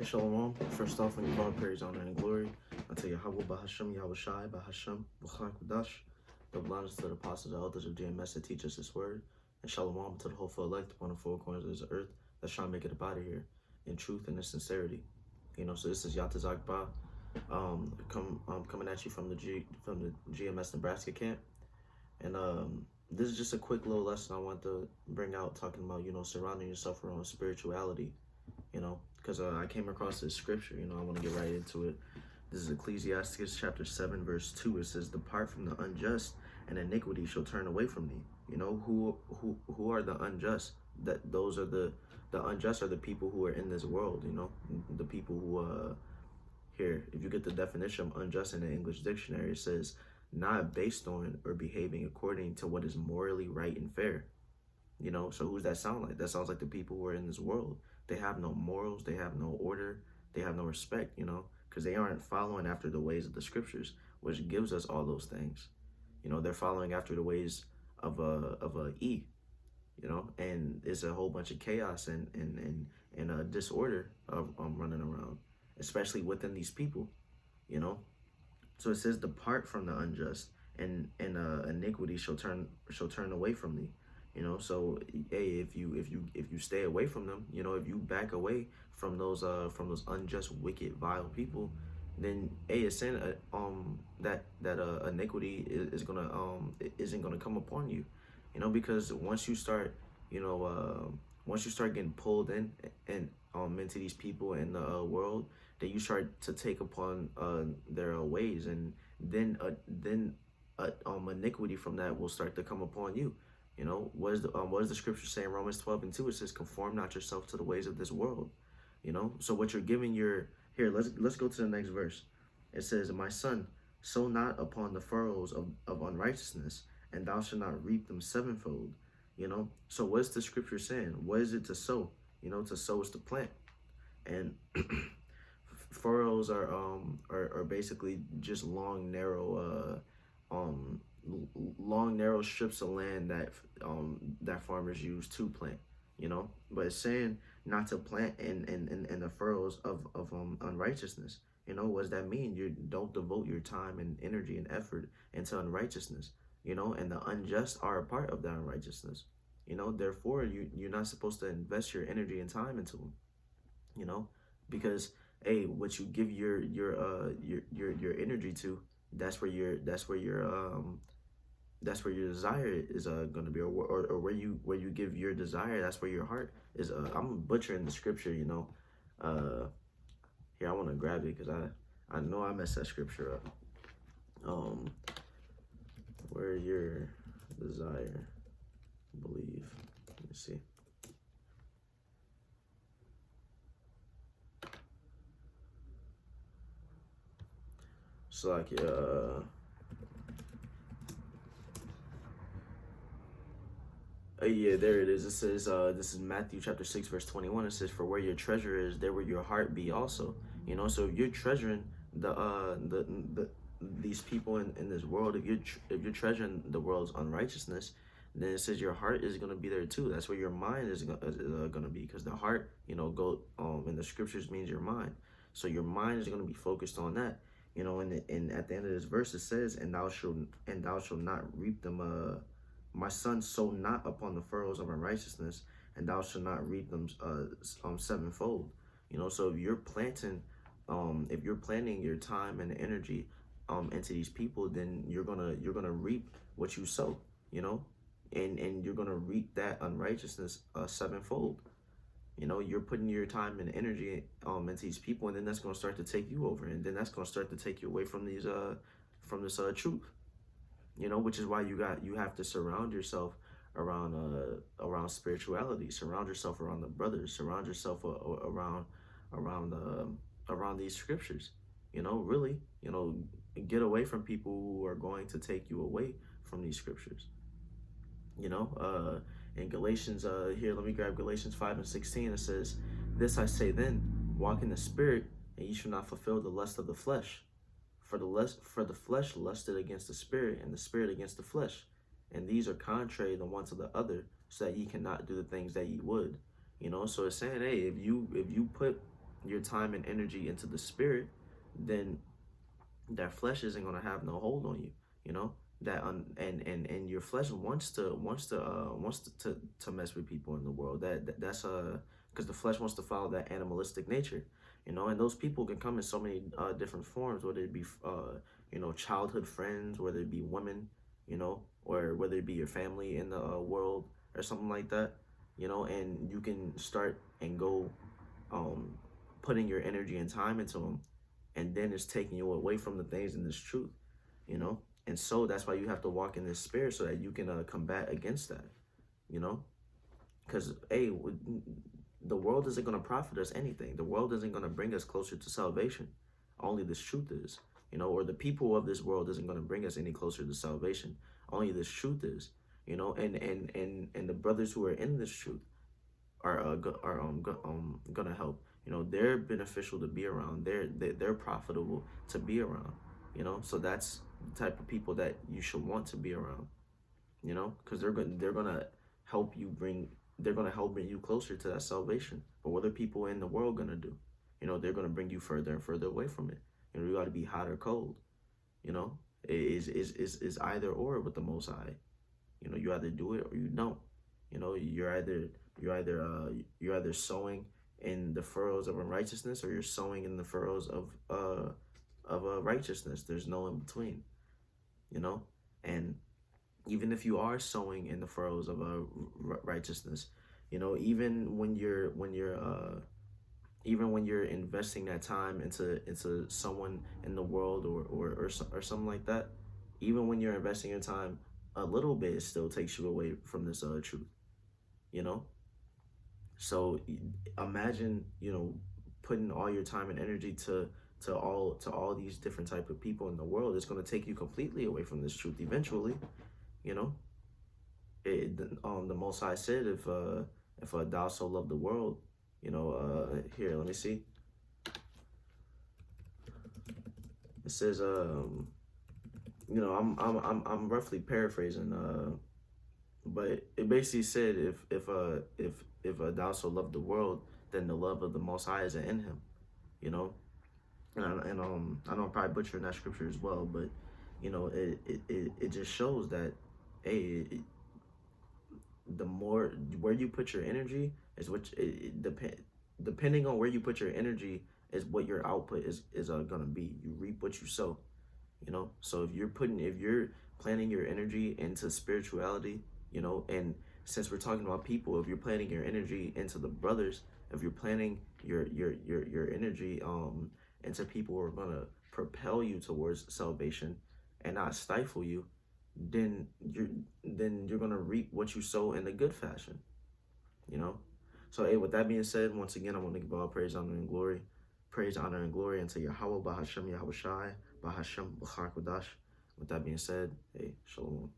Shalom. First off, I give all praise, honor, and glory unto Yahweh Bahashem, Yahweh Shai, Bahashem, Buchak Kudash. Double honors to the apostles and elders of JMS that teach us this word. And shalom to the whole elect upon the four corners of this earth that's trying to make it up out of here in truth and in sincerity. So this is Yatazak Ba, coming at you from the GMS Nebraska camp. And this is just a quick little lesson I want to bring out, talking about, surrounding yourself around spirituality, because I came across this scripture. I want to get right into it. This is Ecclesiastes chapter 7, verse 2. It says, "Depart from the unjust, and iniquity shall turn away from thee." Who are the unjust? Those are the unjust are the people who are in this world. The people who here, if you get the definition of unjust in the English dictionary, it says not based on or behaving according to what is morally right and fair. So who's that sound like? That sounds like the people who are in this world. They have no morals, they have no order, they have no respect, because they aren't following after the ways of the scriptures, which gives us all those things. They're following after the ways of a and it's a whole bunch of chaos and disorder of running around, especially within these people, So it says, "Depart from the unjust, and iniquity shall turn away from thee." So hey, if you stay away from them, if you back away from those unjust, wicked, vile people, then hey, it's saying that iniquity isn't gonna come upon you, because once you start getting pulled in and into these people in the world, then you start to take upon their ways, and then iniquity from that will start to come upon you. What is the scripture saying? Romans 12:2. It says, "Conform not yourself to the ways of this world." So what you're giving here. Let's go to the next verse. It says, "My son, sow not upon the furrows of unrighteousness, and thou shalt not reap them sevenfold." So what's the scripture saying? What is it to sow? To sow is to plant, and furrows are basically just long, narrow strips of land that farmers use to plant. But it's saying not to plant in the furrows of unrighteousness. What does that mean? You don't devote your time and energy and effort into unrighteousness. And the unjust are a part of that unrighteousness. Therefore you're not supposed to invest your energy and time into them. Because hey, what you give your energy to, that's where your desire is going to be, or where you give your desire, that's where your heart is. I'm butchering the scripture, here I want to grab it, because I know I messed that scripture up. Where your desire, believe. Let me see. So like yeah, there it is. It says, this is Matthew chapter 6, verse 21. It says, "For where your treasure is, there will your heart be also." So if you're treasuring these people in this world, if you're treasuring the world's unrighteousness, then it says your heart is gonna be there too. That's where your mind is gonna be, because the heart, in the scriptures means your mind. So your mind is gonna be focused on that. And at the end of this verse it says, "And thou shalt not reap them." My son, sow not upon the furrows of unrighteousness, and thou shalt not reap them sevenfold. So if you're planting your time and energy into these people, then you're gonna reap what you sow. And you're gonna reap that unrighteousness sevenfold. You're putting your time and energy into these people, and then that's gonna start to take you over, and then that's gonna start to take you away from this truth. Which is why you have to surround yourself around spirituality, surround yourself around the brothers, surround yourself around these scriptures. Really, get away from people who are going to take you away from these scriptures. In Galatians, here, let me grab Galatians 5:16. It says, "This I say then, walk in the spirit, and ye shall not fulfill the lust of the flesh. For the flesh lusted against the spirit, and the spirit against the flesh. And these are contrary the one to the other, so that ye cannot do the things that ye would." So it's saying, hey, if you put your time and energy into the spirit, then that flesh isn't gonna have no hold on you. You know that and your flesh wants to mess with people in the world. That's because the flesh wants to follow that animalistic nature. And those people can come in so many different forms, whether it be childhood friends, whether it be women, or whether it be your family in the world or something like that. And you can start and go um putting your energy and time into them, and then it's taking you away from the things in this truth. you know and so that's why you have to walk in this spirit, so that you can combat against that. you know because the world isn't going to profit us anything. The world isn't going to bring us closer to salvation. Only this truth is. Or the people of this world isn't going to bring us any closer to salvation. Only this truth is. And the brothers who are in this truth are gonna help. They're beneficial to be around. They're profitable to be around. So that's the type of people that you should want to be around. Because they're gonna help you bring they're gonna help bring you closer to that salvation. But what are people in the world gonna do? They're gonna bring you further and further away from it. You got to be hot or cold. Is either or with the Most High. You either do it or you don't. You're either sowing in the furrows of unrighteousness, or you're sowing in the furrows of righteousness. There's no in between. And even if you are sowing in the furrows of righteousness, even when you're investing that time into someone in the world, or something like that, even when you're investing your time a little bit, it still takes you away from this truth. So imagine putting all your time and energy to all these different type of people in the world. It's going to take you completely away from this truth eventually. The Most High said, if thou so loved the world, here, let me see. It says, I'm roughly paraphrasing, but it basically said, if thou so loved the world, then the love of the Most High is in him. And I know I'm probably butchering that scripture as well, but it just shows that, hey, the more where you put your energy is depending on where you put your energy is what your output is gonna be. You reap what you sow. So if you're planting your energy into spirituality, and since we're talking about people, if you're planting your energy into the brothers, if you're planting your energy into people who are gonna propel you towards salvation and not stifle you, then you're gonna reap what you sow in a good fashion. So hey, with that being said, once again, I want to give all praise, honor, and glory. Praise, honor, and glory unto Yahweh, Bahashem, Yahweh Shai, Bahashem, B'char Kodash. With that being said, hey, shalom.